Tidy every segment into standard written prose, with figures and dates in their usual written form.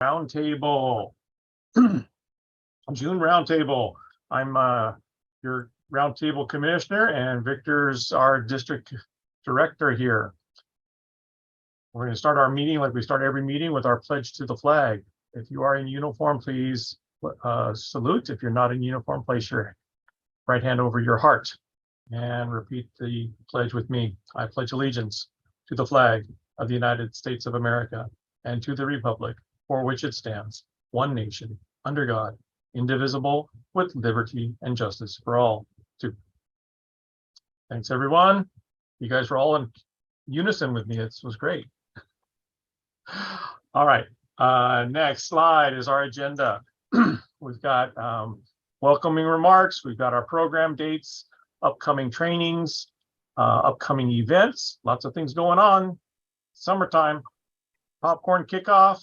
Roundtable. June Roundtable. I'm your Roundtable Commissioner, and Victor's our District Director here. We're going to start our meeting like we start every meeting with our pledge to the flag. If you are in uniform, please salute. If you're not in uniform, place your right hand over your heart and repeat the pledge with me. I pledge allegiance to the flag of the United States of America and to the republic for which it stands, one nation, under God, indivisible, with liberty and justice for all. Thanks, everyone. You guys were all in unison with me. It was great. All right. Next slide is our agenda. We've got welcoming remarks. We've got our program dates, upcoming trainings, upcoming events, lots of things going on. Summertime, popcorn kickoff.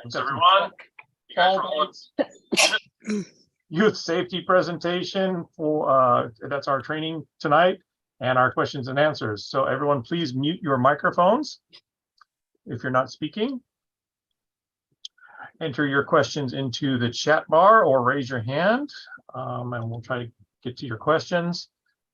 Thanks, everyone. Youth safety presentation for that's our training tonight, and our questions and answers. So everyone, please mute your microphones if you're not speaking. Enter your questions into the chat bar or raise your hand, and we'll try to get to your questions.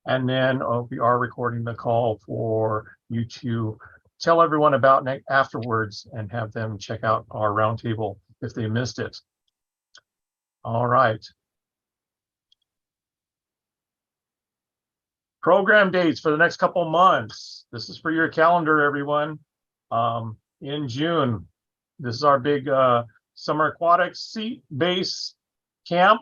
And then we are recording the call for you to tell everyone about afterwards and have them check out our roundtable if they missed it. All right. Program dates for the next couple months. This is for your calendar, everyone. In June, this is our big summer aquatics sea base camp.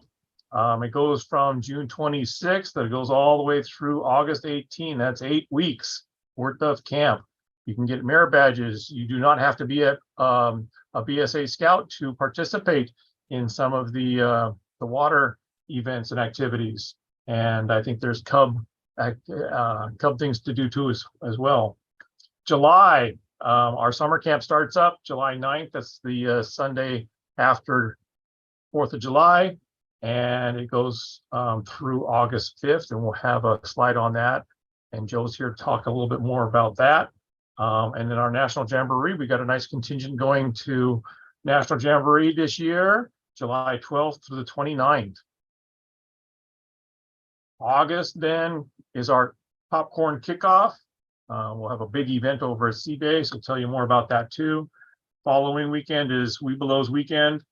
It goes from June 26th. It goes all the way through August 18. That's 8 weeks worth of camp. You can get merit badges. You do not have to be a BSA scout to participate in some of the water events and activities. And I think there's cub things to do too as well. July, our summer camp starts up July 9th. That's the Sunday after 4th of July. And it goes through August 5th. And we'll have a slide on that. And Joe's here to talk a little bit more about that. And then our National Jamboree, we got a nice contingent going to National Jamboree this year, July 12th through the 29th. August then is our popcorn kickoff. We'll have a big event over at Seabase. We'll tell you more about that too. Following weekend is Weebelow's weekend.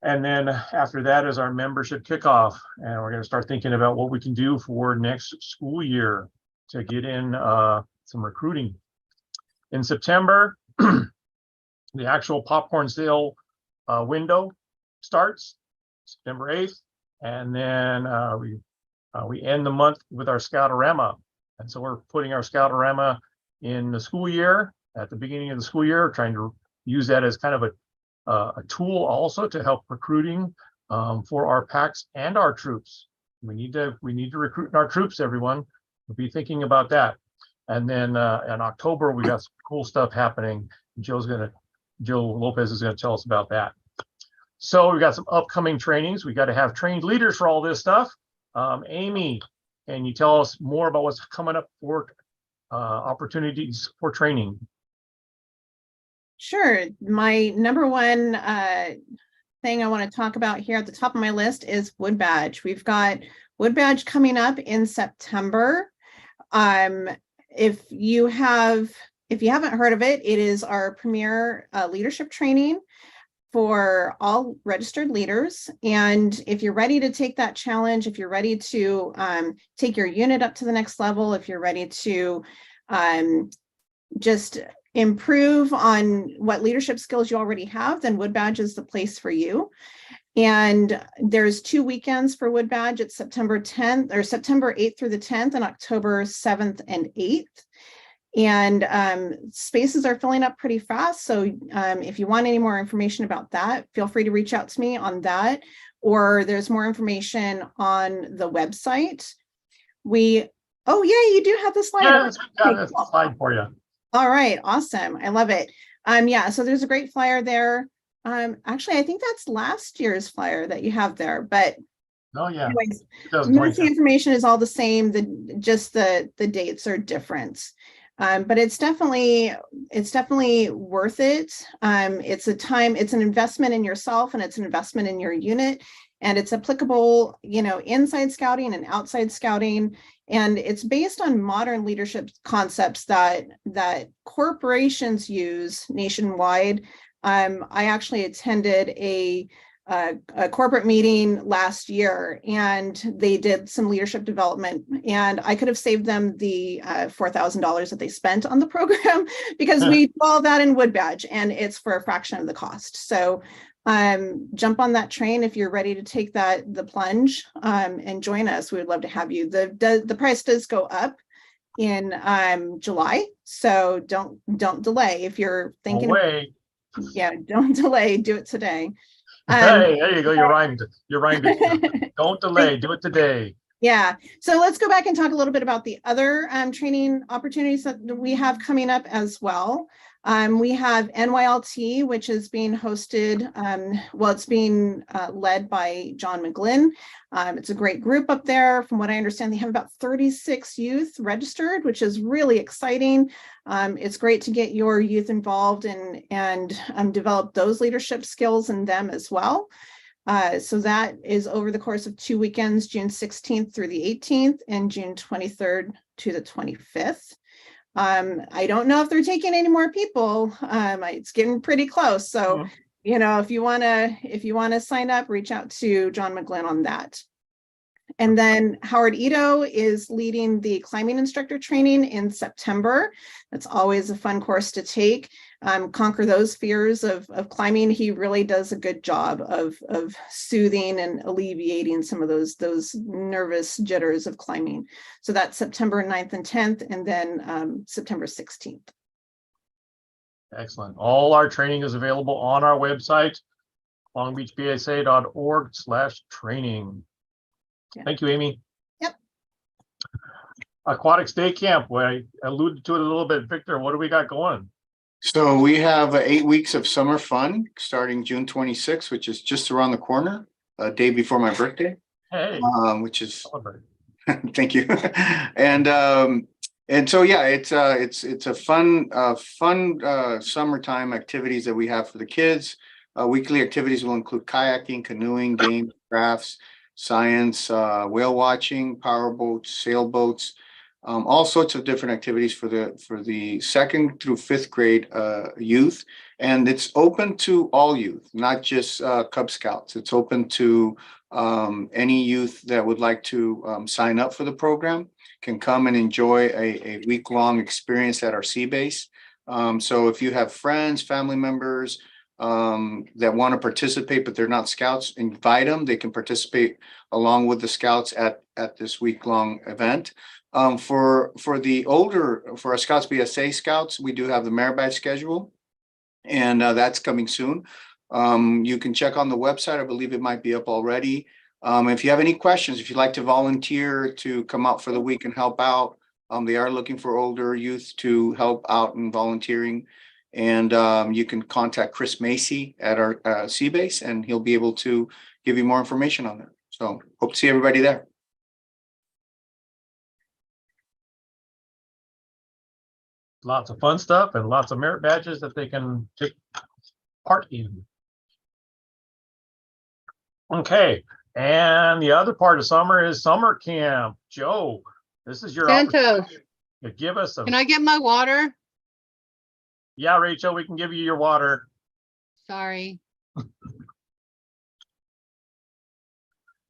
And then after that is our membership kickoff. And we're going to start thinking about what we can do for next school year to get in some recruiting. In September, the actual popcorn sale window starts September 8th. And then we end the month with our Scoutorama. And so we're putting our Scoutorama in the school year, at the beginning of the school year, trying to use that as kind of a tool also to help recruiting for our PACs and our troops. We need to recruit our troops, everyone. We'll be thinking about that. And then in October, we got some cool stuff happening. Joe Lopez is gonna tell us about that. So we got some upcoming trainings. We got to have trained leaders for all this stuff. Amy, can you tell us more about what's coming up for opportunities for training? Sure. My number one thing I want to talk about here at the top of my list is Wood Badge. We've got Wood Badge coming up in September. If you haven't heard of it, it is our premier leadership training for all registered leaders. And if you're ready to take that challenge, if you're ready to take your unit up to the next level, if you're ready to just improve on what leadership skills you already have, then Wood Badge is the place for you. And there's 2 weekends for Wood Badge. It's September 10th or September 8th through the 10th and October 7th and 8th. And spaces are filling up pretty fast. So if you want any more information about that, feel free to reach out to me on that, or there's more information on the website. Oh yeah, you do have the slide. Yeah, that's a slide for you. All right, awesome. I love it. Yeah, so there's a great flyer there. Actually, I think that's last year's flyer that you have there, but oh yeah. Anyways, most of the information is all the same. Just the dates are different. But it's definitely worth it. It's an investment in yourself, and it's an investment in your unit, and it's applicable, inside scouting and outside scouting. And it's based on modern leadership concepts that corporations use nationwide. I actually attended a corporate meeting last year, and they did some leadership development, and I could have saved them the $4,000 that they spent on the program because we do all that in Wood Badge, and it's for a fraction of the cost. So jump on that train if you're ready to take the plunge, and join us. We would love to have you. The price does go up in July, so don't delay. If you're thinking, don't delay, do it today. Hey, there you go. You rhymed it. Don't delay. Do it today. Yeah. So let's go back and talk a little bit about the other training opportunities that we have coming up as well. We have NYLT, which is being hosted. It's being led by John McGlynn. It's a great group up there. From what I understand, they have about 36 youth registered, which is really exciting. It's great to get your youth involved and develop those leadership skills in them as well. So that is over the course of 2 weekends, June 16th through the 18th and June 23rd to the 25th. I don't know if they're taking any more people. It's getting pretty close. So, if you want to sign up, reach out to John McGlynn on that. And then Howard Ito is leading the climbing instructor training in September. That's always a fun course to take. Conquer those fears of climbing. He really does a good job of soothing and alleviating some of those nervous jitters of climbing. So that's September 9th and 10th, and then September 16th. Excellent. All our training is available on our website, longbeachbsa.org/training. Yeah. Thank you, Amy. Yep. Aquatics Day Camp. Well, I alluded to it a little bit. Victor, what do we got going? So we have 8 weeks of summer fun starting June 26th, which is just around the corner, a day before my birthday. Hey, which is celebrate. thank you. And so yeah, it's a fun summertime activities that we have for the kids. Weekly activities will include kayaking, canoeing, games, crafts, science, whale watching, powerboats, sailboats, all sorts of different activities for the 2nd through 5th grade youth. And it's open to all youth, not just Cub Scouts. It's open to any youth that would like to sign up for the program can come and enjoy a week-long experience at our sea base. So if you have friends, family members, that want to participate, but they're not scouts, invite them. They can participate along with the scouts at this week-long event. For our Scouts BSA scouts, we do have the merit badge schedule, and that's coming soon. You can check on the website. I believe it might be up already. If you have any questions, if you'd like to volunteer to come out for the week and help out, they are looking for older youth to help out in volunteering. And you can contact Chris Macy at our sea base, and he'll be able to give you more information on that. So hope to see everybody there. Lots of fun stuff and lots of merit badges that they can take part in. Okay, and the other part of summer is summer camp. Joe, this is your Santos, opportunity to give us some. can I get my water? Yeah, Rachel, we can give you your water. Sorry.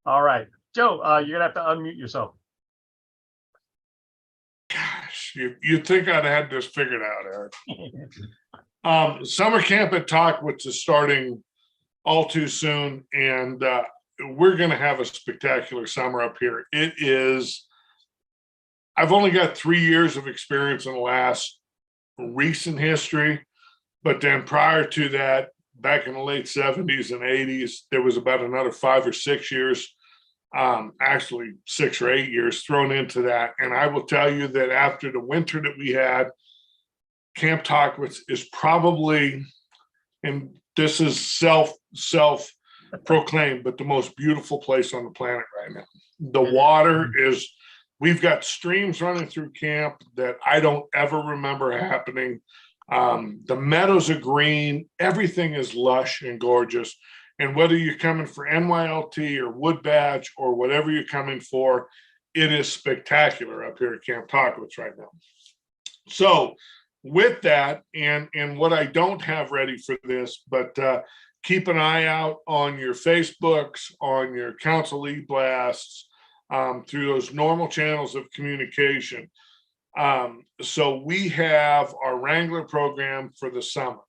All right, Joe, you're gonna have to unmute yourself. Gosh, you'd think I'd had this figured out, Eric. Summer camp at Tockwitz is starting all too soon, and we're going to have a spectacular summer up here. It is. I've only got 3 years of experience in the last recent history, but then prior to that, back in the late 70s and 80s, there was about another 5 or 6 years. Actually 6 or 8 years thrown into that. And I will tell you that after the winter that we had, Camp Tockwitz is probably, and this is self-proclaimed, but the most beautiful place on the planet right now. The water is We've got streams running through camp that I don't ever remember happening. The meadows are green. Everything is lush and gorgeous. And whether you're coming for NYLT or Wood Badge or whatever you're coming for, it is spectacular up here at Camp Tockwitz right now. So with that, and what I don't have ready for this, but keep an eye out on your Facebooks, on your council e-blasts, through those normal channels of communication. So we have our Wrangler program for the summer.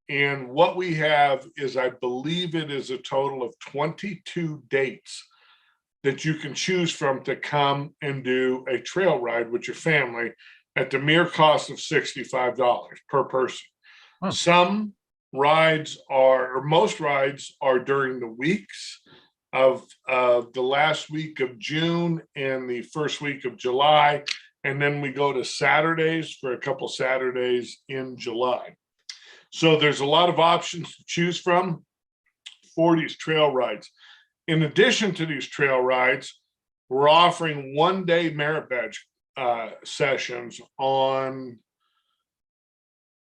And what we have is, I believe it is a total of 22 dates that you can choose from to come and do a trail ride with your family at the mere cost of $65 per person. Huh. Some rides are, or most rides are during the weeks of the last week of June and the first week of July. And then we go to Saturdays for a couple Saturdays in July. So there's a lot of options to choose from for these trail rides. In addition to these trail rides, we're offering one-day merit badge sessions on,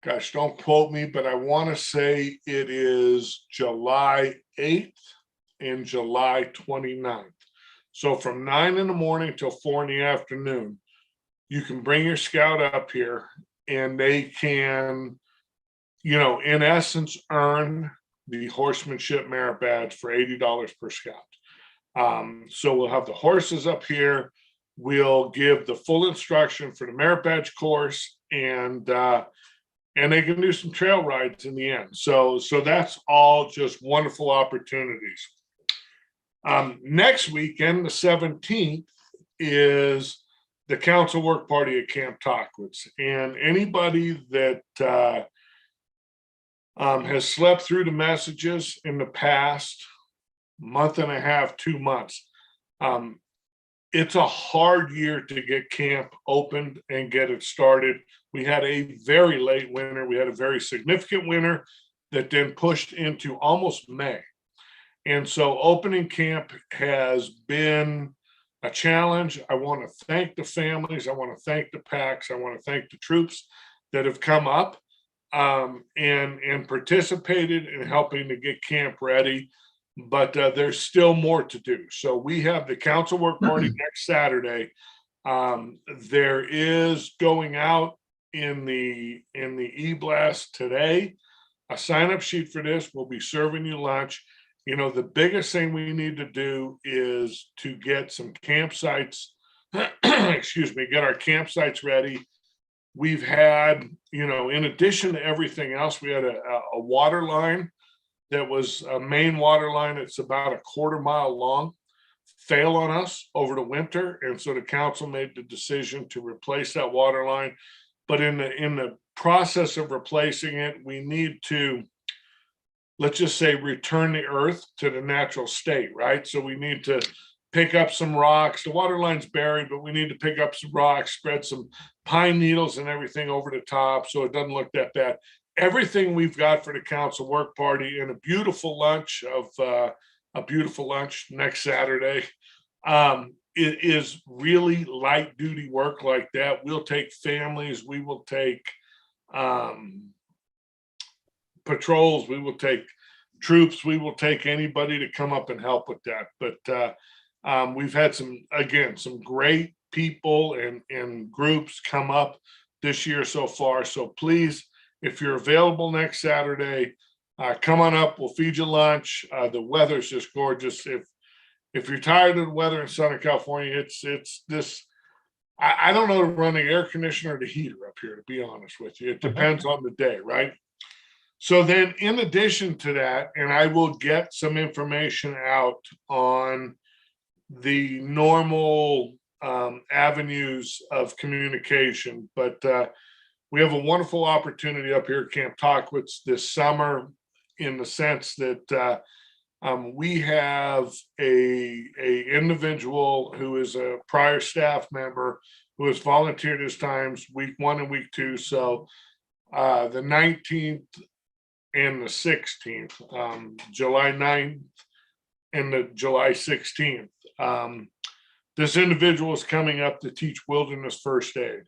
gosh, don't quote me, but I want to say it is July 8th and July 29th. So from 9 in the morning till 4 in the afternoon, you can bring your scout up here and they can, you know, in essence, earn the horsemanship merit badge for $80 per scout. So we'll have the horses up here. We'll give the full instruction for the merit badge course, and they can do some trail rides in the end. So that's all just wonderful opportunities. Next weekend, the 17th, is the council work party at Camp Tockwitz, and anybody that has slept through the messages in the past month and a half, 2 months. It's a hard year to get camp opened and get it started. We had a very late winter. We had a very significant winter that then pushed into almost May. And so opening camp has been a challenge. I want to thank the families. I want to thank the packs. I want to thank the troops that have come up and participated in helping to get camp ready. But there's still more to do. So we have the council work party next Saturday. There is going out in the e-blast today a sign-up sheet for this. We'll be serving you lunch. You know, the biggest thing we need to do is to get some campsites, excuse me, get our campsites ready. We've had, you know, in addition to everything else, we had a water line that was a main water line. It's about a quarter-mile long, fail on us over the winter. And so the council made the decision to replace that water line. But in the process of replacing it, we need to, let's just say, return the earth to the natural state, right? So we need to pick up some rocks. The water line's buried, but we need to pick up some rocks, spread some pine needles and everything over the top so it doesn't look that bad. Everything we've got for the council work party, and a beautiful lunch next Saturday. It is really light duty work like that. We'll take families, we will take patrols, we will take troops, we will take anybody to come up and help with that. But we've had some great people and groups come up this year so far. So please, if you're available next Saturday, come on up. We'll feed you lunch. The weather's just gorgeous. If you're tired of the weather in Southern California, it's this. I don't know to run the air conditioner or the heater up here, to be honest with you. It depends on the day, right? So then, in addition to that, and I will get some information out on the normal avenues of communication, but we have a wonderful opportunity up here at Camp Tockwitz this summer, in the sense that we have a individual who is a prior staff member who has volunteered his times week 1 and week 2. So the 19th and the 16th, July 9th and the July 16th. This individual is coming up to teach wilderness first aid.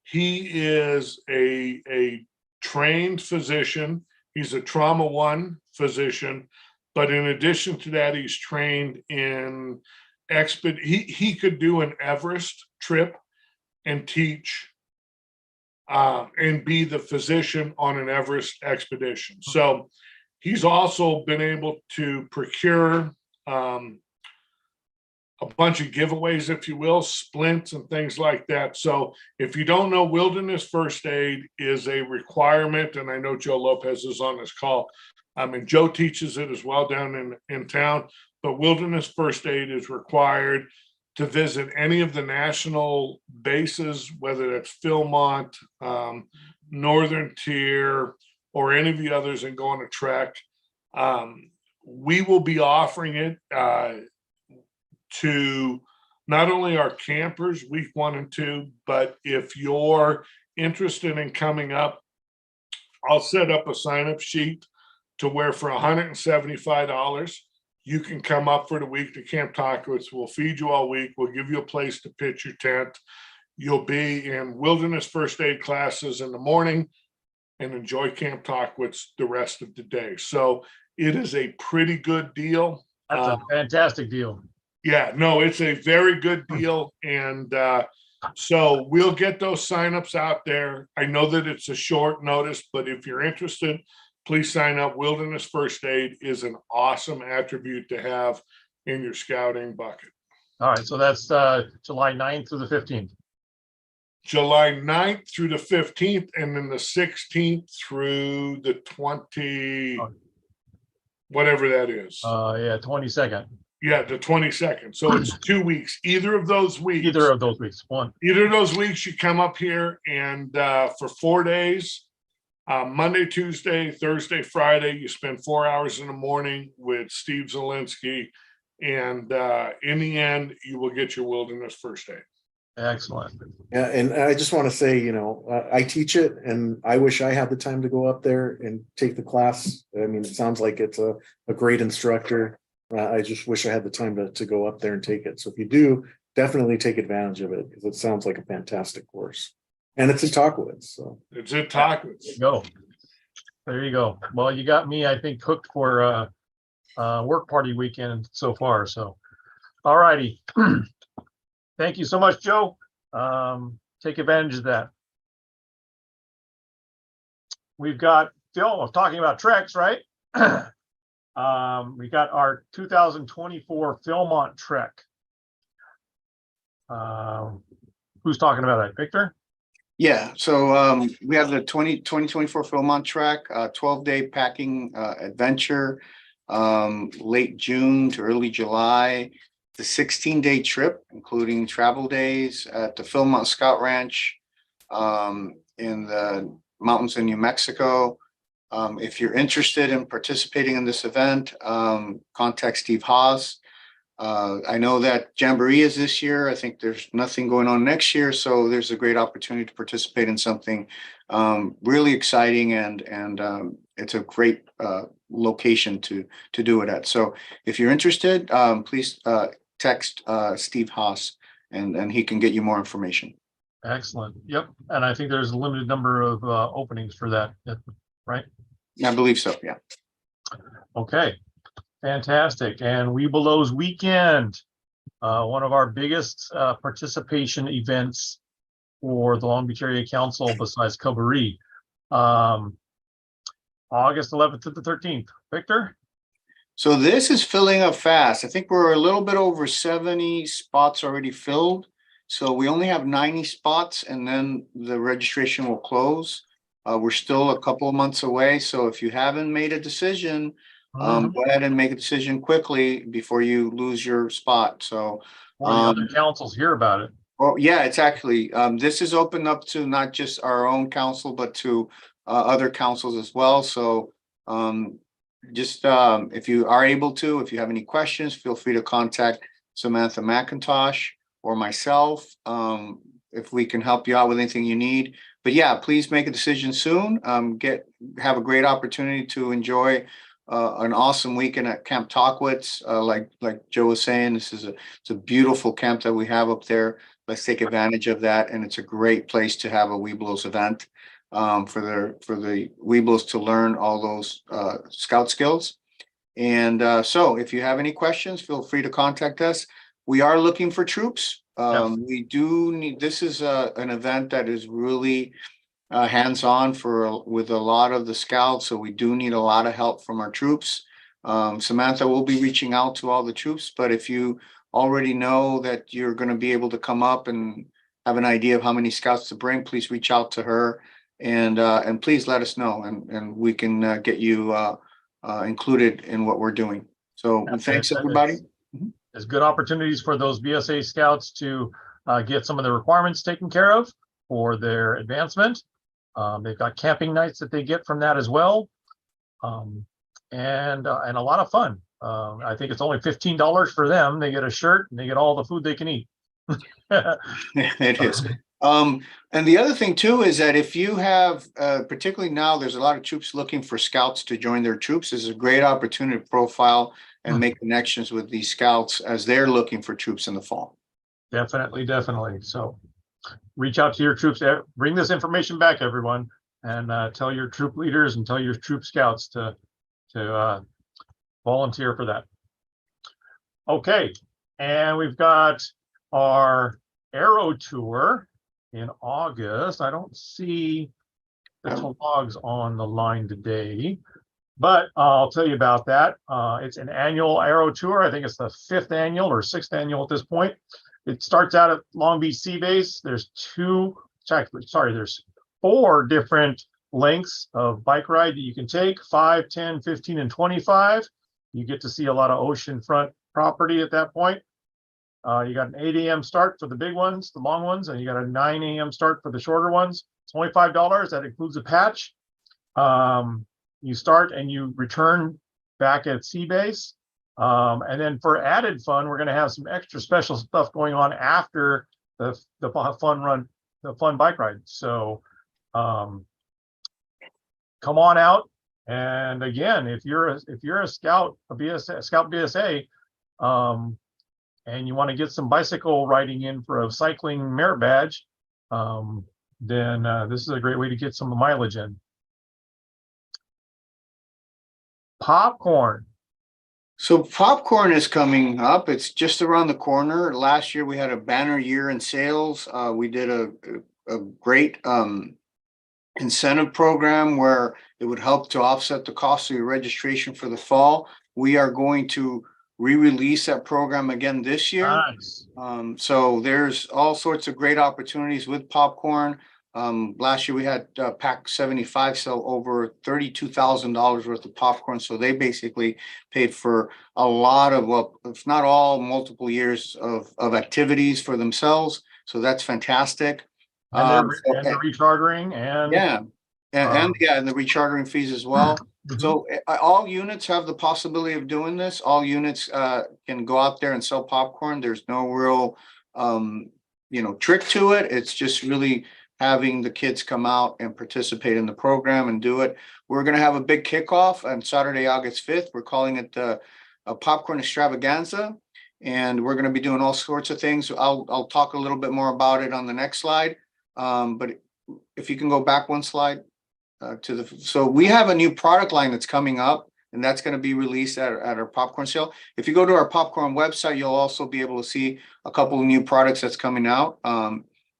He is a trained physician. He's a trauma 1 physician, but in addition to that, he's trained in he could do an Everest trip and teach and be the physician on an Everest expedition. So he's also been able to procure a bunch of giveaways, if you will, splints and things like that. So if you don't know, wilderness first aid is a requirement, and I know Joe Lopez is on this call. And Joe teaches it as well down in town, but wilderness first aid is required to visit any of the national bases, whether that's Philmont, Northern Tier, or any of the others, and go on a trek. We will be offering it to not only our campers week 1 and 2, but if you're interested in coming up, I'll set up a sign-up sheet to where for $175, you can come up for the week to Camp Tockwitz. We'll feed you all week. We'll give you a place to pitch your tent. You'll be in wilderness first aid classes in the morning and enjoy Camp Tockwitz the rest of the day. So it is a pretty good deal. That's a fantastic deal. Yeah, no, it's a very good deal. And so we'll get those signups out there. I know that it's a short notice, but if you're interested, please sign up. Wilderness first aid is an awesome attribute to have in your scouting bucket. All right, so that's July 9th through the 15th. July 9th through the 15th, and then the 16th through the 20, whatever that is. Yeah, 22nd. Yeah, the 22nd. So it's 2 weeks. Either of those weeks. Either of those weeks. Either of those weeks, you come up here, and for 4 days, Monday, Tuesday, Thursday, Friday, you spend 4 hours in the morning with Steve Zielinski, and in the end, you will get your wilderness first aid. Excellent. Yeah, and I just want to say, I teach it, and I wish I had the time to go up there and take the class. I mean, it sounds like it's a great instructor. I just wish I had the time to go up there and take it. So if you do, definitely take advantage of it, because it sounds like a fantastic course. And it's in Tockwitz. So It's in Tockwitz. There you go. Well, you got me, I think, hooked for work party weekend so far. So, all righty. Thank you so much, Joe. Take advantage of that. We've got Phil talking about treks, right? We got our 2024 Philmont trek. Who's talking about that? Victor? Yeah, so we have the 2024 Philmont Trek, 12-day packing adventure, late June to early July. The 16-day trip, including travel days at the Philmont Scout Ranch in the mountains in New Mexico. If you're interested in participating in this event, contact Steve Haas. I know that Jamboree is this year. I think there's nothing going on next year, so there's a great opportunity to participate in something really exciting, and it's a great location to do it at. So if you're interested, please text Steve Haas, and he can get you more information. Excellent. Yep. And I think there's a limited number of openings for that, right? I believe so, yeah. Okay. Fantastic. And We Below's weekend, one of our biggest participation events for the Long Beach Area Council besides Cabaret. August 11th to the 13th. Victor? So this is filling up fast. I think we're a little bit over 70 spots already filled. So we only have 90 spots, and then the registration will close. We're still a couple of months away. So if you haven't made a decision, go ahead and make a decision quickly before you lose your spot. So other councils hear about it. well, yeah, it's actually, this is open up to not just our own council, but to other councils as well. So just if you are able to, if you have any questions, feel free to contact Samantha McIntosh or myself if we can help you out with anything you need. But yeah, please make a decision soon. Have a great opportunity to enjoy an awesome weekend at Camp Talkwitz. Like Joe was saying, it's a beautiful camp that we have up there. Let's take advantage of that, and it's a great place to have a Webelos event for the Webelos to learn all those scout skills. And so if you have any questions, feel free to contact us. We are looking for troops. We do need, this is an event that is really hands-on with a lot of the scouts. So we do need a lot of help from our troops. Samantha will be reaching out to all the troops, but if you already know that you're going to be able to come up and have an idea of how many scouts to bring, please reach out to her and please let us know, and we can get you included in what we're doing. So thanks, everybody. There's good opportunities for those BSA scouts to get some of the requirements taken care of for their advancement. They've got camping nights that they get from that as well, and a lot of fun. I think it's only $15 for them. They get a shirt and they get all the food they can eat. It is. And the other thing too is that if you have, particularly now, there's a lot of troops looking for scouts to join their troops. This is a great opportunity to profile and make connections with these scouts as they're looking for troops in the fall. Definitely. So reach out to your troops. Bring this information back, everyone, and tell your troop leaders and tell your troop scouts to volunteer for that. Okay, and we've got our Aero Tour in August. I don't see the logs on the line today, but I'll tell you about that. It's an annual Aero Tour. I think it's the 5th annual or 6th annual at this point. It starts out at Long Beach Sea Base. There's there's 4 different lengths of bike ride that you can take: 5, 10, 15, and 25. You get to see a lot of oceanfront property at that point. You got an 8 a.m. start for the big ones, the long ones, and you got a 9 a.m. start for the shorter ones. It's only $5. That includes a patch. You start and you return back at Sea Base. And then for added fun, we're going to have some extra special stuff going on after the fun bike ride. So come on out. And again, if you're a scout, scout BSA, and you want to get some bicycle riding in for a cycling merit badge, then this is a great way to get some mileage in. Popcorn. So popcorn is coming up. It's just around the corner. Last year we had a banner year in sales. We did a great incentive program where it would help to offset the cost of your registration for the fall. We are going to re-release that program again this year. Nice. So there's all sorts of great opportunities with popcorn. Last year we had Pack 75 sell over $32,000 worth of popcorn. So they basically paid for a lot of, well, if not all, multiple years of activities for themselves. So that's fantastic. And the rechartering and and the rechartering fees as well. So all units have the possibility of doing this. All units can go out there and sell popcorn. There's no real trick to it. It's just really having the kids come out and participate in the program and do it. We're going to have a big kickoff on Saturday, August 5th. We're calling it a popcorn extravaganza, and we're going to be doing all sorts of things. I'll talk a little bit more about it on the next slide. But if you can go back one slide so we have a new product line that's coming up, and that's going to be released at our popcorn sale. If you go to our popcorn website, you'll also be able to see a couple of new products that's coming out.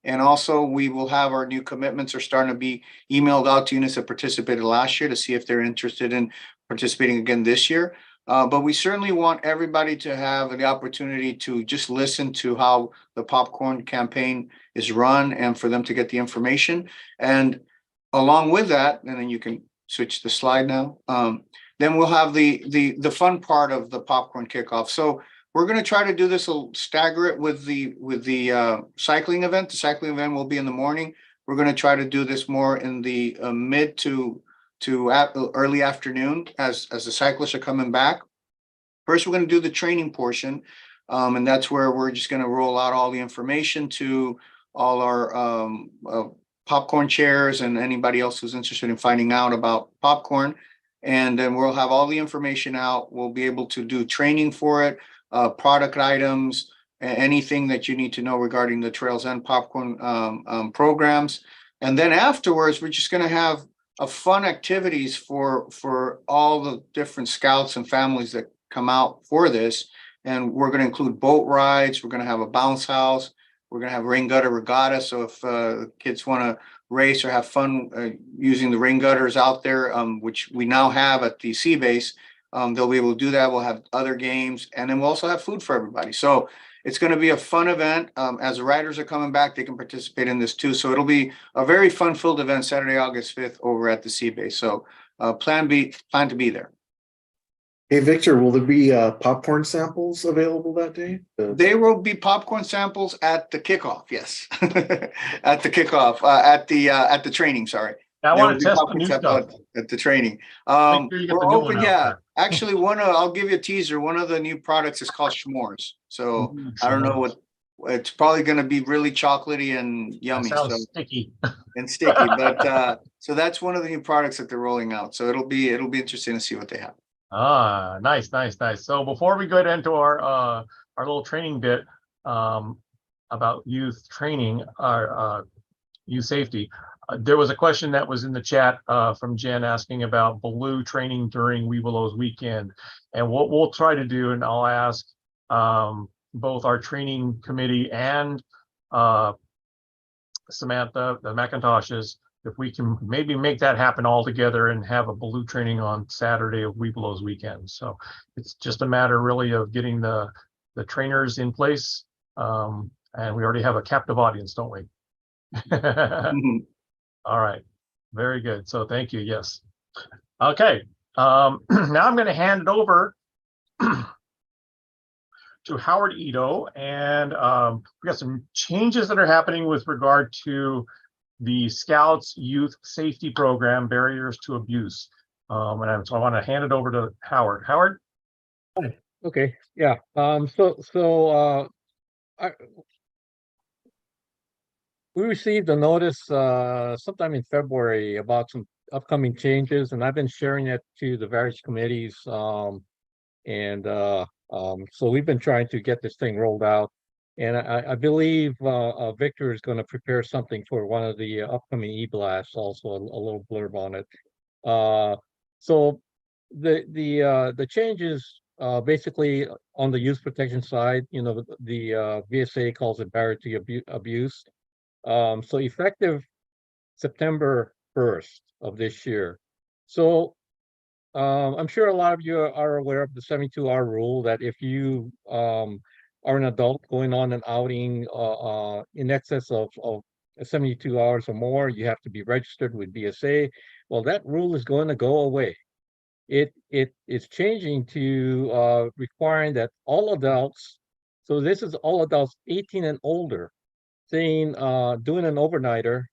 And also we will have our new commitments are starting to be emailed out to units that participated last year to see if they're interested in participating again this year. But we certainly want everybody to have the opportunity to just listen to how the popcorn campaign is run and for them to get the information. And along with that, and then you can switch the slide now. Then we'll have the fun part of the popcorn kickoff. So we're going to try to do this, stagger it with the cycling event. The cycling event will be in the morning. We're going to try to do this more in the mid to early afternoon as the cyclists are coming back. First, we're going to do the training portion, and that's where we're just going to roll out all the information to all our popcorn chairs and anybody else who's interested in finding out about popcorn. And then we'll have all the information out. We'll be able to do training for it, product items, anything that you need to know regarding the Trails and Popcorn programs. And then afterwards, we're just going to have fun activities for all the different scouts and families that come out for this. And we're going to include boat rides. We're going to have a bounce house. We're going to have rain gutter regatta. So if kids want to race or have fun using the rain gutters out there, which we now have at the sea base, they'll be able to do that. We'll have other games, and then we'll also have food for everybody. So it's going to be a fun event. As the riders are coming back, they can participate in this too. So it'll be a very fun-filled event Saturday, August 5th over at the sea base. So plan to be there. Hey, Victor, will there be popcorn samples available that day? There will be popcorn samples at the kickoff. Yes, at the kickoff, at the training. Sorry. I There want will to be test the popcorn new samples stuff. at the training. Make sure you get We're the new open. one out Yeah, there. actually, I'll give you a teaser. One of the new products is called s'mores. So I don't know what. It's probably going to be really chocolatey and yummy. That sounds So sticky. and sticky, but so that's one of the new products that they're rolling out. So it'll be interesting to see what they have. Ah, nice. So before we go into our little training bit about youth training, our youth safety, there was a question that was in the chat from Jen asking about Baloo training during We Willow's weekend, and what we'll try to do, and I'll ask both our training committee and Samantha, the McIntoshes, if we can maybe make that happen all together and have a Baloo training on Saturday of Weeblos weekend. So it's just a matter really of getting the trainers in place. And we already have a captive audience, don't we? All right. Very good. So thank you. Yes. Okay. Now I'm going to hand it over to Howard Ito, and we got some changes that are happening with regard to the Scouts Youth Safety Program, Barriers to Abuse. So I want to hand it over to Howard. Howard? Okay, yeah. We received a notice sometime in February about some upcoming changes, and I've been sharing it to the various committees. So we've been trying to get this thing rolled out. And I believe Victor is going to prepare something for one of the upcoming e-blasts, also a little blurb on it. So the changes basically on the youth protection side, you know, the VSA calls it barrier to abuse. So effective September 1st of this year. So I'm sure a lot of you are aware of the 72-hour rule that if you are an adult going on an outing in excess of 72 hours or more, you have to be registered with BSA. Well, that rule is going to go away. It is changing to requiring that all adults, so this is all adults 18 and older, saying doing an overnighter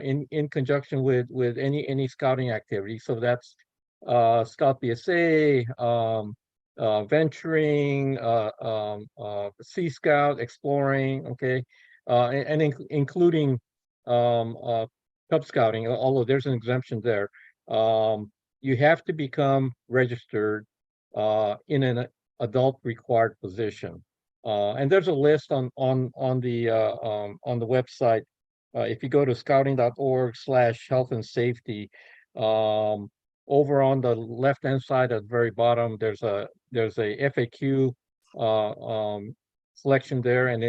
in conjunction with any scouting activity. So that's Scout BSA, venturing, Sea Scout, exploring, okay, and including Cub Scouting, although there's an exemption there. You have to become registered in an adult required position. And there's a list on the website. If you go to scouting.org/health and safety, over on the left-hand side at the very bottom, there's a FAQ selection there, and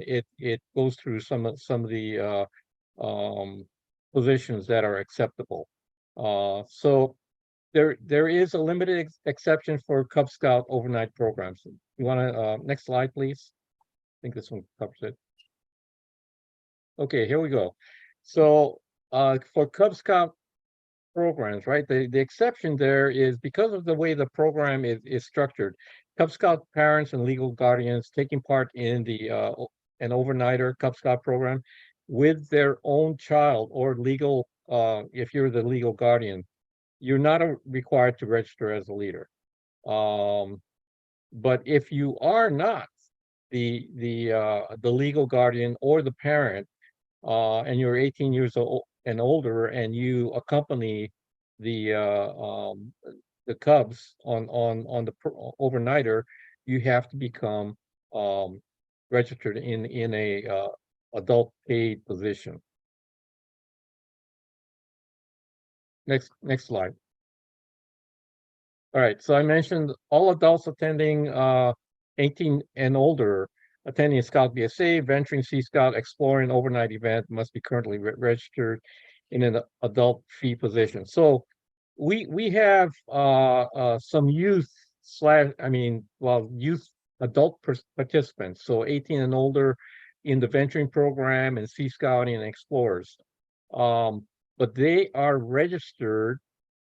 it goes through some of the positions that are acceptable. So there is a limited exception for Cub Scout overnight programs. You want to next slide, please? I think this one covers it. Okay, here we go. So for Cub Scout programs, right? The exception there is because of the way the program is structured. Cub Scout parents and legal guardians taking part in the an overnighter Cub Scout program with their own child or legal, if you're the legal guardian, you're not required to register as a leader. But if you are not the legal guardian or the parent, and you're 18 years old and older, and you accompany the Cubs on the overnighter, you have to become registered in a adult paid position. Next slide. All right, so I mentioned all adults attending 18 and older attending a Scout BSA, venturing Sea Scout, exploring overnight event must be currently registered in an adult fee position. So we have some youth youth adult participants, so 18 and older in the venturing program and Sea Scouting and explorers. But they are registered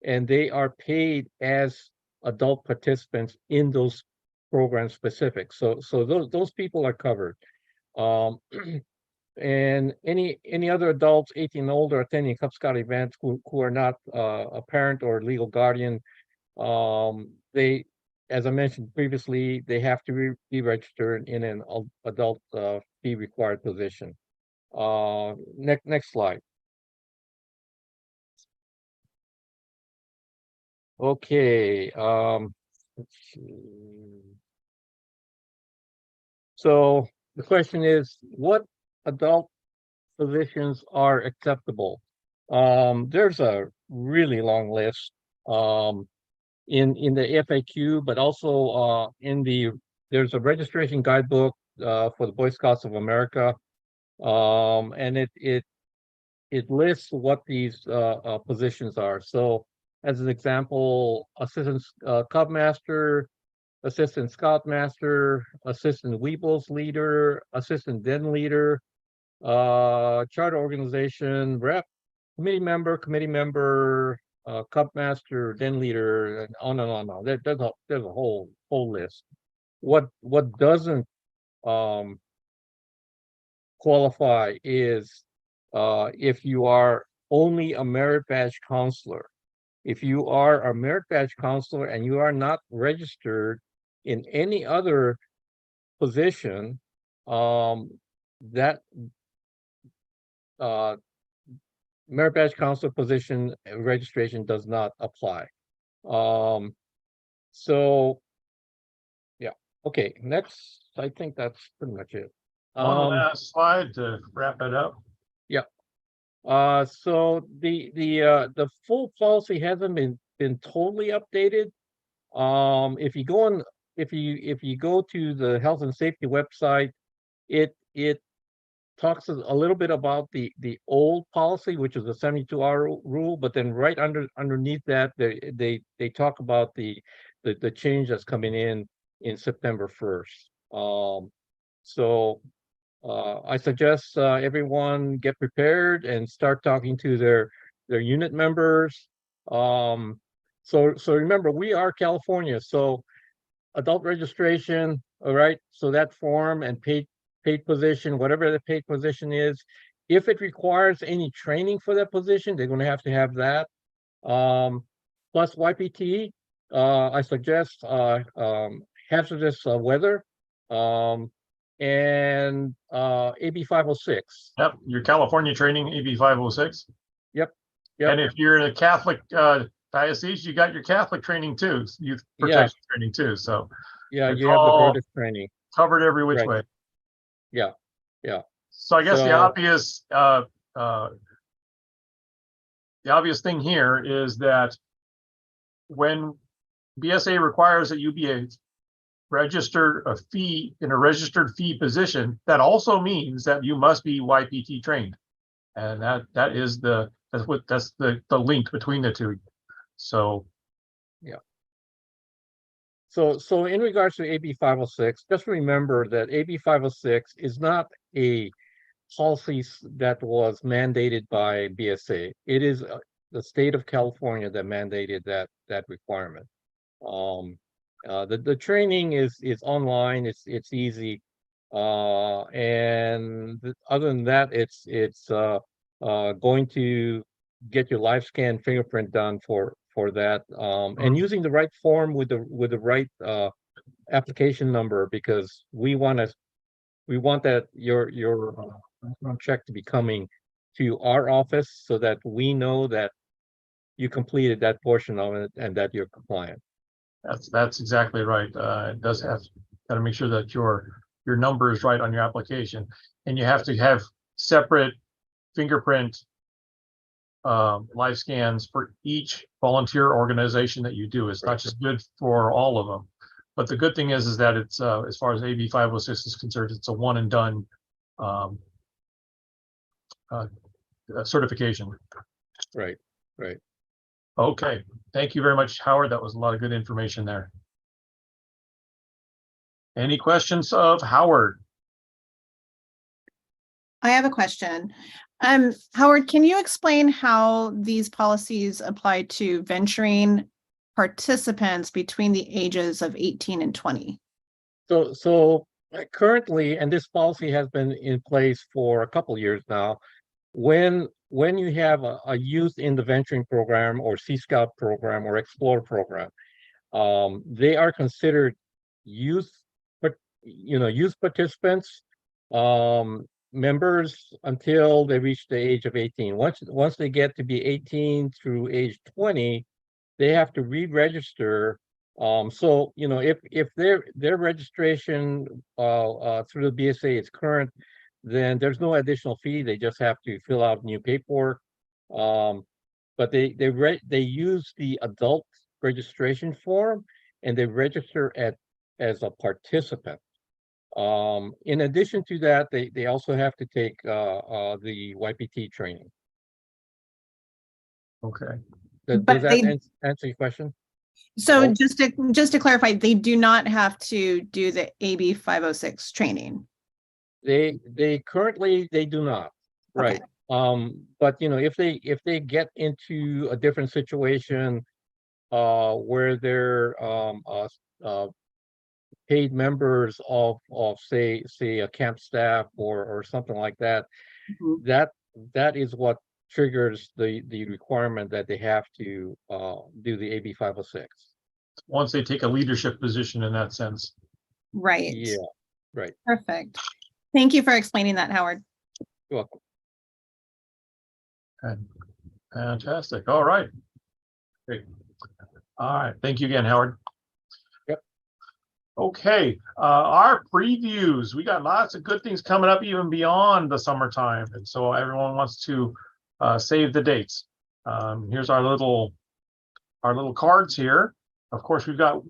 and they are paid as adult participants in those programs specific. So those people are covered. And any other adults 18 and older attending Cub Scout events who are not a parent or legal guardian, they, as I mentioned previously, they have to be registered in an adult fee required position. Next slide. Okay, let's see. So the question is, what adult positions are acceptable? There's a really long list in the FAQ, but also there's a registration guidebook for the Boy Scouts of America, and it lists what these positions are. So as an example, assistant Cub Master, assistant Scout Master, assistant Weebles leader, assistant Den leader, charter organization rep, committee member, Cub Master, Den leader, and on and on and on. There's a whole list. What doesn't qualify is if you are only a merit badge counselor. If you are a merit badge counselor and you are not registered in any other position, that merit badge counselor position registration does not apply. So yeah, okay, next, I think that's pretty much it. One last slide to wrap it up. So the full policy hasn't been totally updated. If you go to the health and safety website, it talks a little bit about the old policy, which is the 72-hour rule, but then right underneath that, they talk about the change that's coming in September 1st. So I suggest everyone get prepared and start talking to their unit members. So remember, we are California, so adult registration, all right, so that form and paid position, whatever the paid position is, if it requires any training for that position, they're going to have that. Plus YPT, I suggest hazardous weather, and AB 506. Yep, your California training, AB 506. Yep. And if you're in a Catholic diocese, you got your Catholic training too, youth protection training too. So yeah, it's you have the all British training covered every which Right. way. Yeah. So I guess the So- obvious thing here is that when BSA requires that you be a registered fee position, that also means that you must be YPT trained, and that's the link between the two. So So in regards to AB 506, just remember that AB 506 is not a policy that was mandated by BSA. It is the state of California that mandated that requirement. The training is online. It's easy, and other than that, it's going to get your live scan fingerprint done for that, and using the right form with the right application number, because we want that your background check to be coming to our office so that we know that you completed that portion of it and that you're compliant. That's exactly right. It does have, got to make sure that your number is right on your application. And you have to have separate fingerprint live scans for each volunteer organization that you do. It's not just good for all of them. But the good thing is that it's as far as AB 506 is concerned, it's a one and done certification. Right, right. Okay, thank you very much, Howard. That was a lot of good information there. Any questions of Howard? I have a question. Howard, can you explain how these policies apply to venturing participants between the ages of 18 and 20? So currently, and this policy has been in place for a couple years now, when you have a youth in the venturing program or Sea Scout program or Explorer program, they are considered youth, but youth participants, members until they reach the age of 18. Once they get to be 18 through age 20, they have to re-register. So if their registration through the BSA is current, then there's no additional fee. They just have to fill out new paperwork. But they use the adult registration form and they register as a participant. In addition to that, they also have to take the YPT training. Okay. Does But that answer your question? So No. just to clarify, they do not have to do the AB 506 training. They currently do not. Okay. Right. But if they get into a different situation where they're paid members of say a camp staff or something like that, Mhm. that is what triggers the requirement that they have to do the AB 506. Once they take a leadership position in that sense. Right. Yeah, right. Perfect. Thank you for explaining that, Howard. You're welcome. And fantastic. All right. Great. All right. Thank you again, Howard. Yep. Okay. Our previews. We got lots of good things coming up even beyond the summertime. And so everyone wants to save the dates. Here's our little cards here. Of course, we've got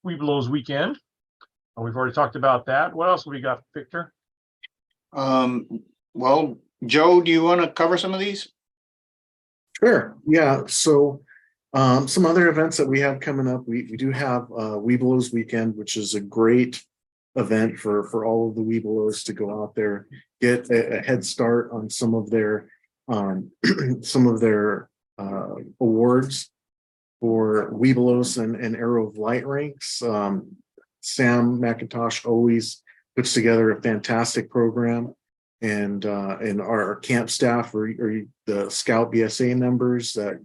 Weeblos Weekend. We've already talked about that. What else have we got, Victor? Well, Joe, do you want to cover some of these? Sure. Yeah. So some other events that we have coming up, we do have Weeblos Weekend, which is a great event for all of the Weeblos to go out there, get a head start on some of their awards for Weeblos and Aero of Light ranks. Sam McIntosh always puts together a fantastic program, and our camp staff or the Scout BSA members that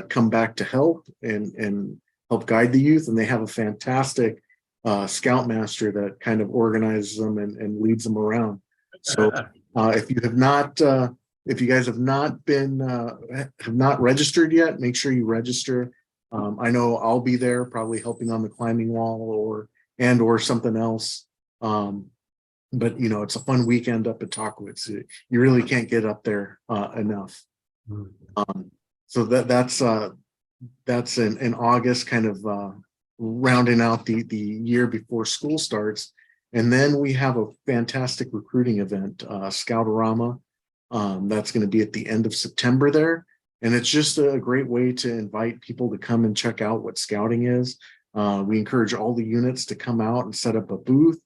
come back to help and help guide the youth, and they have a fantastic Scoutmaster that kind of organizes them and leads them around. So if you guys have not registered yet, make sure you register. I know I'll be there probably helping on the climbing wall or something else. But it's a fun weekend up at Talkwitz. You really can't get up there enough. So that's in August, kind of rounding out the year before school starts. And then we have a fantastic recruiting event, Scoutorama. That's going to be at the end of September there. And it's just a great way to invite people to come and check out what scouting is. We encourage all the units to come out and set up a booth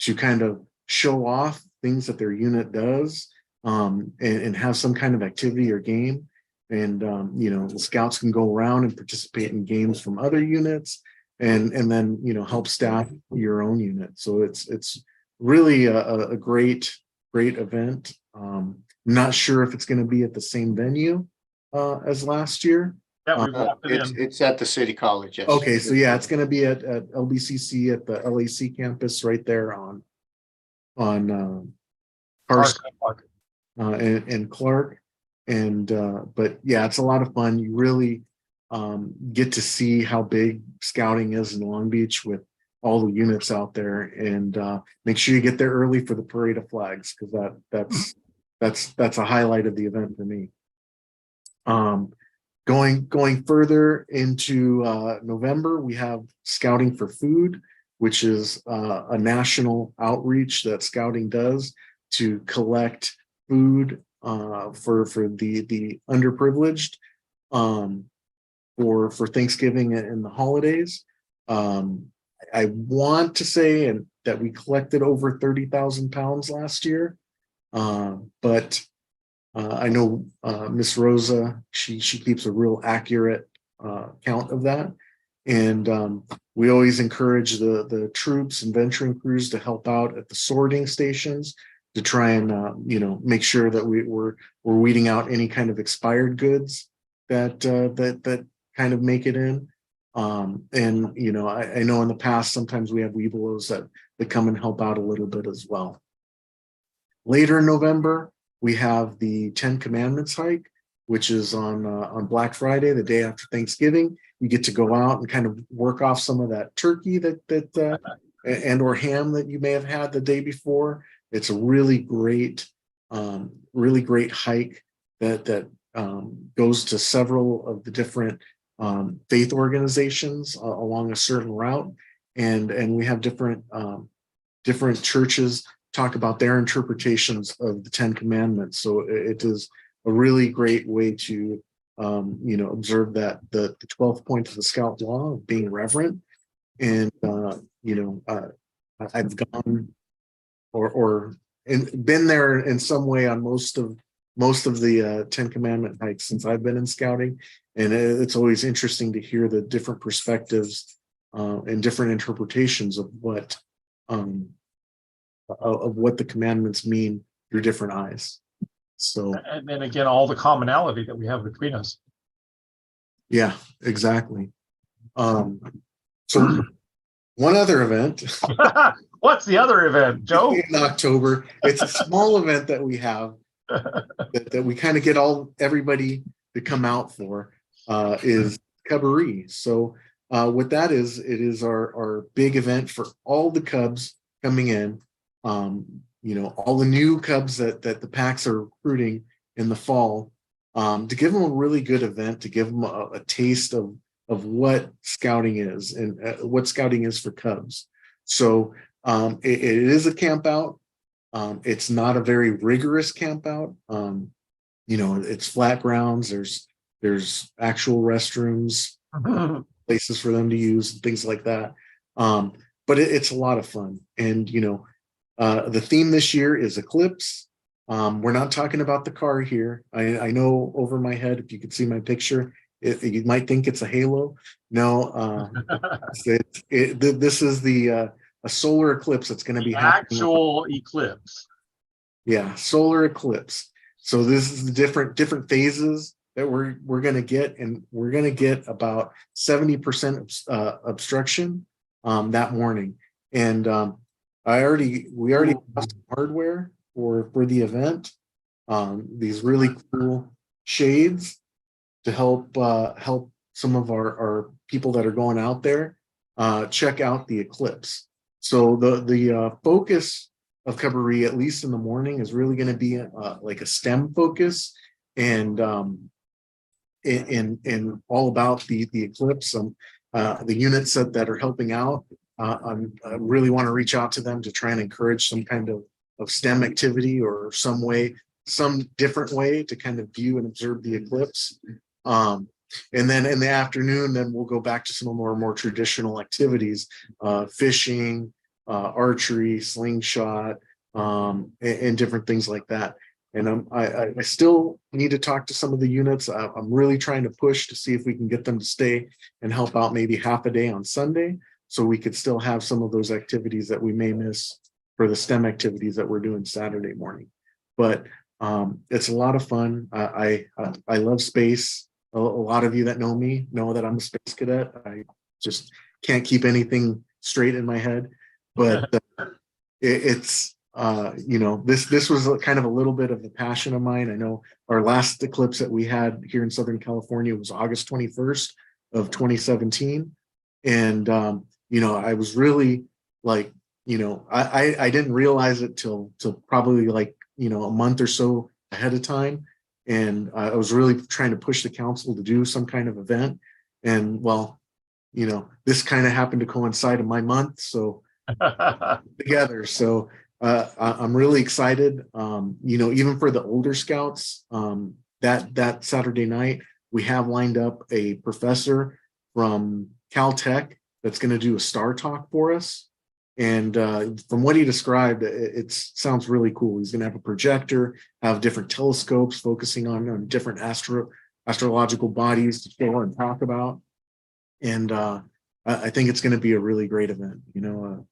to kind of show off things that their unit does, and have some kind of activity or game. And the scouts can go around and participate in games from other units, and then help staff your own unit. So it's really a great event. Not sure if it's going to be at the same venue as last year. Yeah, we've locked it in. It's at the City College. Yes. Okay, so yeah, it's going to be at LBCC at the LAC campus right there on Carson Park. and Clark. But yeah, it's a lot of fun. You really get to see how big scouting is in Long Beach with all the units out there, and make sure you get there early for the parade of flags, because that's a highlight of the event for me. Going further into November, we have Scouting for Food, which is a national outreach that Scouting does to collect food for the underprivileged for Thanksgiving and the holidays. I want to say that we collected over 30,000 pounds last year, but I know Miss Rosa, she keeps a real accurate count of that. And we always encourage the troops and venturing crews to help out at the sorting stations to try and make sure that we're weeding out any kind of expired goods that kind of make it in. And I know in the past sometimes we have Webelos that come and help out a little bit as well. Later in November, we have the 10 Commandments hike, which is on Black Friday, the day after Thanksgiving. You get to go out and kind of work off some of that turkey and or ham that you may have had the day before. It's a really great hike that goes to several of the different faith organizations along a certain route, and we have different churches talk about their interpretations of the 10 Commandments. So it is a really great way to observe that the 12th point of the Scout Law of being reverent. And I've gone or been there in some way on most of the 10 Commandment hikes since I've been in scouting, and it's always interesting to hear the different perspectives and different interpretations of what the commandments mean through different eyes. So, and then again, all the commonality that we have between us. yeah, exactly. So one other event. What's the other event, Joe? In October, it's a small event that we have that we kind of get everybody to come out for is Cabaret. So what that is, it is our big event for all the Cubs coming in. All the new Cubs that the packs are recruiting in the fall, to give them a really good event, to give them a taste of what scouting is and what scouting is for Cubs. So it is a camp out. It's not a very rigorous camp out. It's flat grounds. There's actual restrooms, places for them to use, things like that. But it's a lot of fun. And, the theme this year is Eclipse. We're not talking about the car here. I know over my head, if you could see my picture, you might think it's a halo. No, this is a solar eclipse that's going to be happening. Actual eclipse. Yeah, solar eclipse. So this is the different phases that we're going to get, and we're going to get about 70% obstruction that morning. And we already have some hardware for the event. These really cool shades to help some of our people that are going out there check out the eclipse. So the focus of Cabaret, at least in the morning, is really going to be like a STEM focus and all about the eclipse. The units that are helping out, I really want to reach out to them to try and encourage some kind of STEM activity or some different way to kind of view and observe the eclipse. And then in the afternoon, then we'll go back to some more traditional activities, fishing, archery, slingshot, and different things like that. And I still need to talk to some of the units. I'm really trying to push to see if we can get them to stay and help out maybe half a day on Sunday, so we could still have some of those activities that we may miss for the STEM activities that we're doing Saturday morning. But it's a lot of fun. I love space. A lot of you that know me know that I'm a space cadet. I just can't keep anything straight in my head, but it's you know, this was kind of a little bit of a passion of mine. I know our last eclipse that we had here in Southern California was August 21st of 2017. And, you know, I was really like, you know, I didn't realize it till probably like, you know, a month or so ahead of time. And I was really trying to push the council to do some kind of event. And well, you know, this kind of happened to coincide in my month. So together. So I'm really excited. You know, even for the older scouts, that Saturday night, we have lined up a professor from Caltech that's going to do a star talk for us. And from what he described, it sounds really cool. He's going to have a projector, have different telescopes focusing on different astrological bodies to show and talk about. And I think it's going to be a really great event. You know,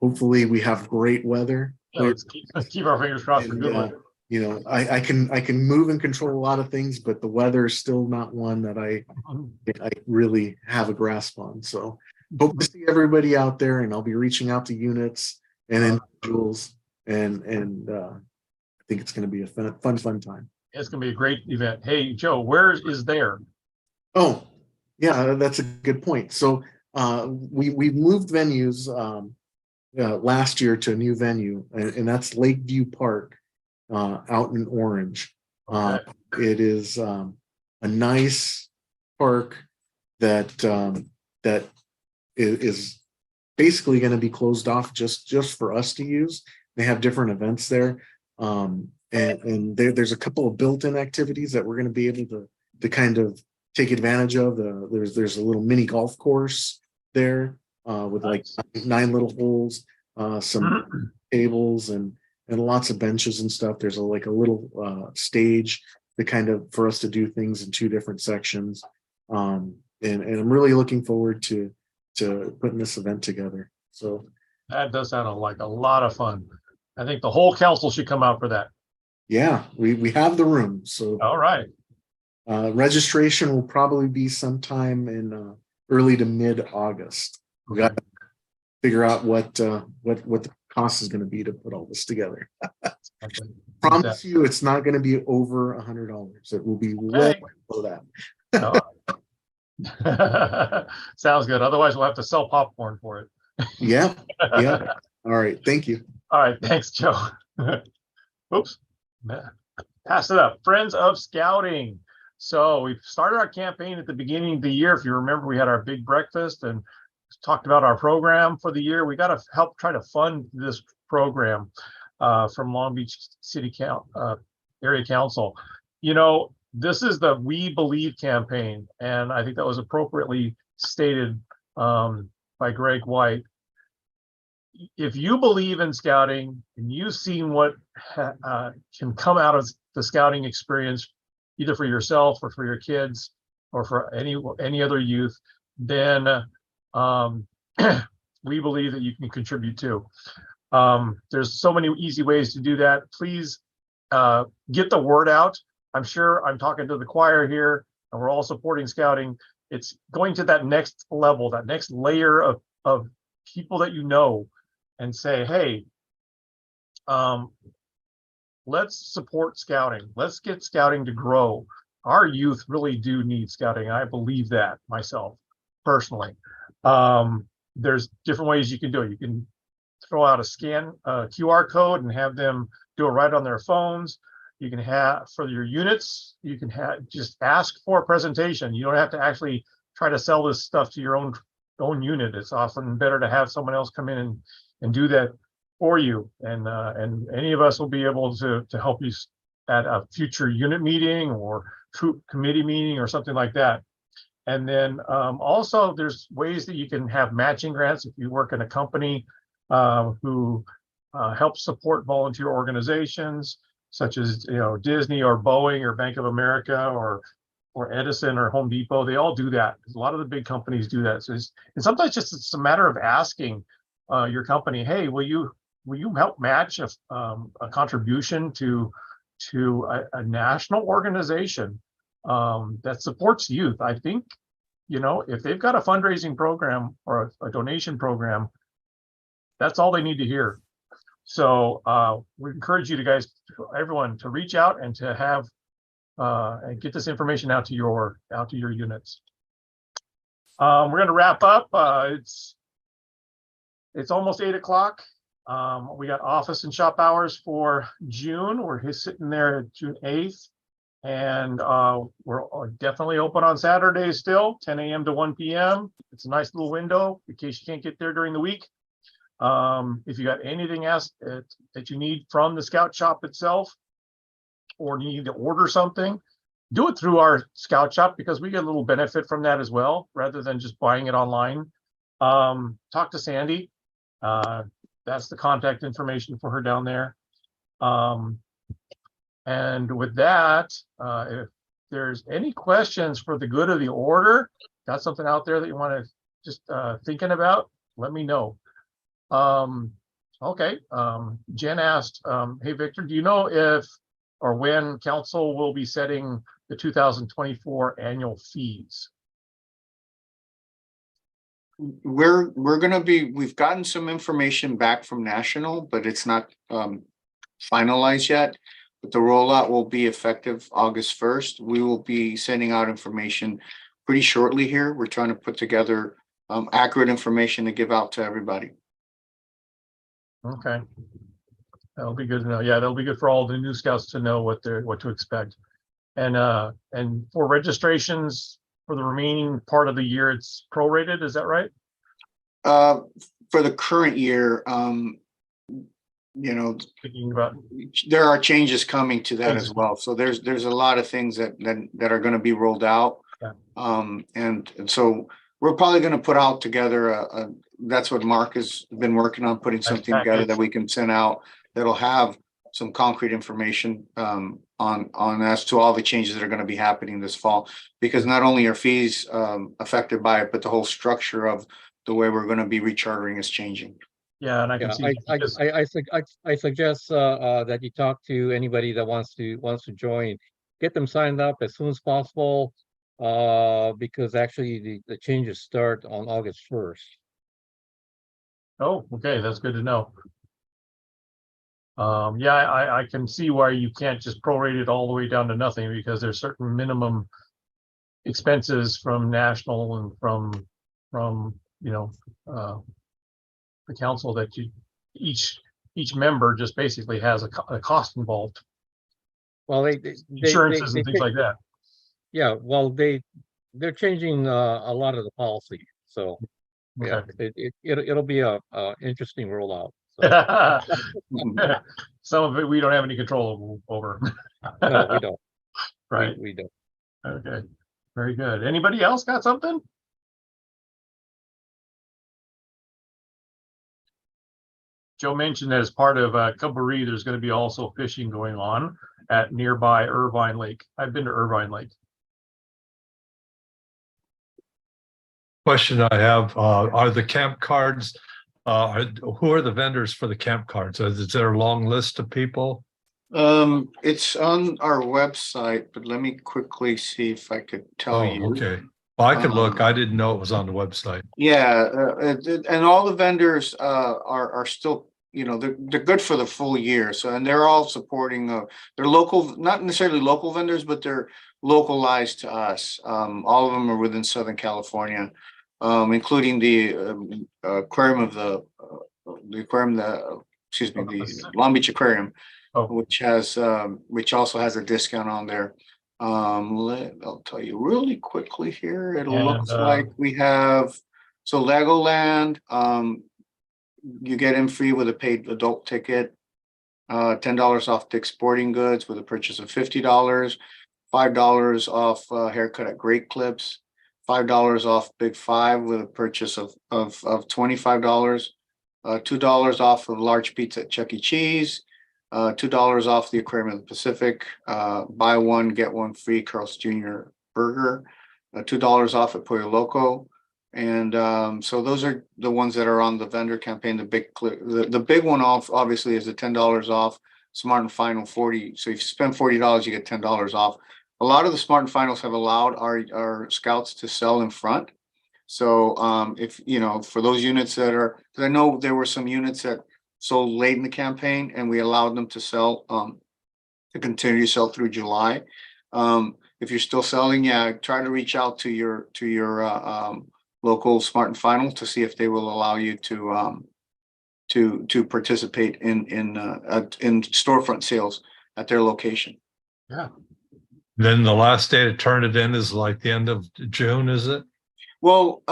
hopefully we have great weather. Yeah, let's keep our fingers crossed for good weather. You know, I can move and control a lot of things, but the weather is still not one that I really have a grasp on. So hope to see everybody out there, and I'll be reaching out to units and individuals, and I think it's going to be a fun time. It's going to be a great event. Hey, Joe, where is there? Oh, yeah, that's a good point. So we moved venues last year to a new venue, and that's Lakeview Park out in Orange. Okay. It is a nice park that that is basically going to be closed off just for us to use. They have different events there, and there's a couple of built-in activities that we're going to be able to kind of take advantage of. There's a little mini golf course there with like 9 little holes, some tables and lots of benches and stuff. There's like a little stage to kind of for us to do things in 2 different sections. And I'm really looking forward to putting this event together. So That does sound like a lot of fun. I think the whole council should come out for that. yeah, we have the room. So All right. registration will probably be sometime in early to mid-August. We got to figure out what the cost is going to be to put all this together. Okay. Promise you, it's not going to be over $100. It will be well Okay. below that. Oh. Sounds good. Otherwise, we'll have to sell popcorn for it. Yeah. All right. Thank you. All right. Thanks, Joe. Oops. Pass it up. Friends of Scouting. So we've started our campaign at the beginning of the year. If you remember, we had our big breakfast and talked about our program for the year. We got to help try to fund this program from Long Beach City Area Council. You know, this is the We Believe campaign, and I think that was appropriately stated by Greg White. If you believe in scouting and you've seen what can come out of the scouting experience, either for yourself or for your kids or for any other youth, then we believe that you can contribute too. There's so many easy ways to do that. Please get the word out. I'm sure I'm talking to the choir here, and we're all supporting scouting. It's going to that next level, that next layer of people that you know, and say, hey, let's support scouting. Let's get scouting to grow. Our youth really do need scouting. I believe that myself, personally. There's different ways you can do it. You can throw out a QR code and have them do it right on their phones. You can have, for your units, you can just ask for a presentation. You don't have to actually try to sell this stuff to your own unit. It's often better to have someone else come in and do that for you. And any of us will be able to help you at a future unit meeting or troop committee meeting or something like that. And then also there's ways that you can have matching grants if you work in a company who helps support volunteer organizations such as, you know, Disney or Boeing or Bank of America or Edison or Home Depot. They all do that. A lot of the big companies do that. So and sometimes just it's a matter of asking your company, hey, will you help match a contribution to a national organization that supports youth? I think, you know, if they've got a fundraising program or a donation program, that's all they need to hear. So we encourage you guys, everyone, to reach out and to have and get this information out to your units. We're going to wrap up. It's almost 8 o'clock. We got office and shop hours for June. We're sitting there at June 8th. And we're definitely open on Saturdays still, 10 a.m. to 1 p.m. It's a nice little window in case you can't get there during the week. If you got anything else that you need from the Scout Shop itself, or need to order something, do it through our Scout Shop because we get a little benefit from that as well, rather than just buying it online. Talk to Sandy. That's the contact information for her down there. And with that, if there's any questions for the good of the order, got something out there that you want to just thinking about, let me know. Okay. Jen asked, hey, Victor, do you know if or when council will be setting the 2024 annual fees? We're gonna be, we've gotten some information back from National, but it's not finalized yet. But the rollout will be effective August 1st. We will be sending out information pretty shortly here. We're trying to put together accurate information to give out to everybody. Okay. That'll be good to know. Yeah, that'll be good for all the new scouts to know what to expect. And for registrations for the remaining part of the year, it's prorated, is that right? For the current year, you know, Thinking about there are changes coming to that as well. So there's a lot of things that are going to be rolled out. Yeah. And so we're probably going to put out together that's what Mark has been working on, putting something together that we can send out that'll have some concrete information on as to all the changes that are going to be happening this fall, because not only are fees affected by it, but the whole structure of the way we're going to be rechartering is changing. Yeah, and I can see. I suggest that you talk to anybody that wants to join, get them signed up as soon as possible, because actually the changes start on August 1st. Oh, okay, that's good to know. Yeah, I can see why you can't just prorate it all the way down to nothing, because there's certain minimum expenses from National and from you know the council that each member just basically has a cost involved. Well, Insurances and things like that. Yeah, well, they're changing a lot of the policy, so yeah, it'll be a interesting rollout. So. Some of it we don't have any control over. No, we don't. Right. We don't. Okay. Very good. Anybody else got something? Joe mentioned that as part of Cabaret, there's going to be also fishing going on at nearby Irvine Lake. I've been to Irvine Lake. Question I have, are the camp cards, who are the vendors for the camp cards? Is there a long list of people? It's on our website, but let me quickly see if I could tell you. Okay. Well, I could look. I didn't know it was on the website. Yeah, and all the vendors are still, you know, they're good for the full year. So, and they're all supporting, they're local, not necessarily local vendors, but they're localized to us. All of them are within Southern California, including the aquarium of the Long Beach Aquarium, which also has a discount on there. I'll tell you really quickly here. It looks like we have, so Legoland, you get in free with a paid adult ticket, $10 off Dick's Sporting Goods with a purchase of $50, $5 off haircut at Great Clips, $5 off Big Five with a purchase of $25, $2 off of large pizza at Chuck E. Cheese, $2 off the Aquarium of the Pacific, buy one, get one free Carl's Jr. burger, $2 off at Pollo Loco. And so those are the ones that are on the vendor campaign. The big one off obviously is the $10 off Smart and Final 40. So if you spend $40, you get $10 off. A lot of the Smart and Finals have allowed our scouts to sell in front. So if you know, for those units that are, because I know there were some units that sold late in the campaign, and we allowed them to sell, to continue to sell through July. If you're still selling, yeah, try to reach out to your local Smart and Final to see if they will allow you to participate in storefront sales at their location. Then the last day to turn it in is like the end of June, is it? Well,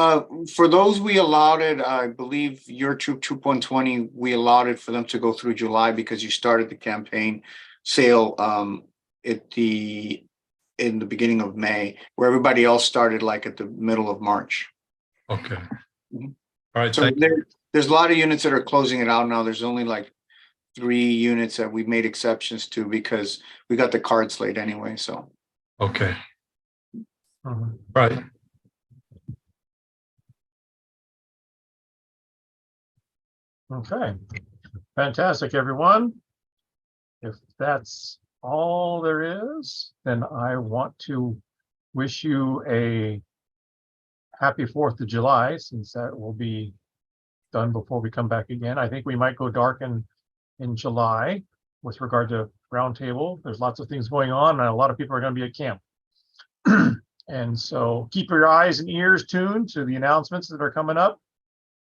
for those we allowed it, I believe your Troop 120, we allowed it for them to go through July because you started the campaign sale in the beginning of May, where everybody else started like at the middle of March. Okay. Mhm. All right, So thank you. there's a lot of units that are closing it out now. There's only like 3 units that we've made exceptions to because we got the cards late anyway, so. Okay, Mhm. right. Okay, fantastic, everyone. If that's all there is, then I want to wish you a happy 4th of July, since that will be done before we come back again. I think we might go dark in July with regard to Roundtable. There's lots of things going on, and a lot of people are going to be at camp. And so keep your eyes and ears tuned to the announcements that are coming up.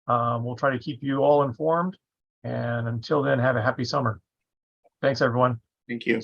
We'll try to keep you all informed. And until then, have a happy summer. Thanks, everyone. Thank you.